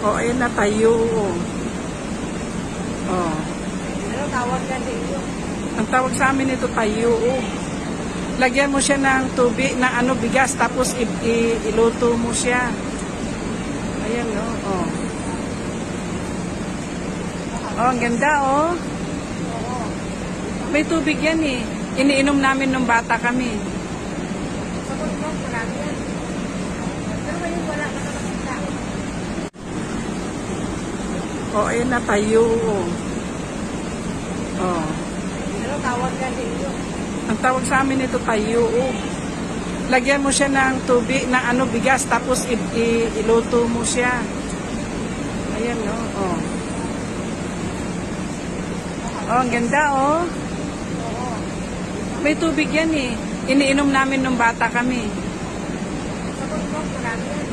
Oh, ayun na tayo. Oh. Ano tawag ka dito? Ang tawag sa amin ito tayo. Lagyan mo siya ng tubig, ng ano, bigas, tapos iluto mo siya. Ayan, no? Oh. Oh, ang ganda, oh. May tubig yan eh. Iniinom namin nung bata kami. Sa Bundok, marami yan. Pero ngayon wala ka na makita. Oh, ayun na tayo. Oh. Ano tawag ka dito? Ang tawag sa amin ito tayo. Lagyan mo siya ng tubig, ng ano, bigas, tapos iluto mo siya. Ayan, no? Oh. Oh, ang ganda, oh. May tubig yan eh. Iniinom namin nung bata kami. Sa Bundok, marami yan.